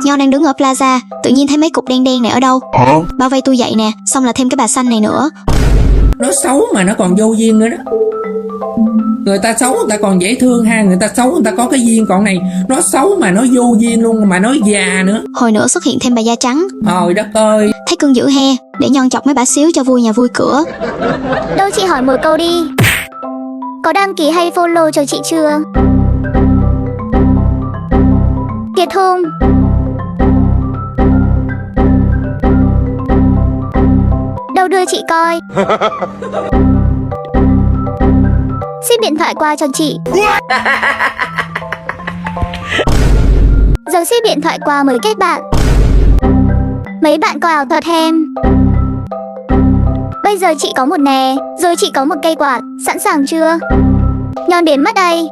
Nho đang đứng ở plaza, tự nhiên thấy mấy cục đen đen này ở đâu. Bao vây tôi dậy nè, xong là thêm cái bà xanh này nữa. Nó xấu mà nó còn vô duyên nữa đó. Người ta xấu người ta còn dễ thương ha, người ta xấu người ta có cái duyên, còn này nó xấu mà nó vô duyên luôn, mà nó già nữa. Hồi nữa xuất hiện thêm bà da trắng. Trời đất ơi. Thấy cưng dữ he, để Nhon chọc mấy bả xíu cho vui nhà vui cửa. Đâu chị hỏi một câu đi, có đăng ký hay follow cho chị chưa? Thiệt không? Đâu đưa chị coi. Xin điện thoại qua cho chị. Giờ xin điện thoại qua mới kết bạn. Mấy bạn coi ảo thuật hem. Bây giờ chị có một nè, rồi chị có một cây quạt. Sẵn sàng chưa? Nhon đến mất đây.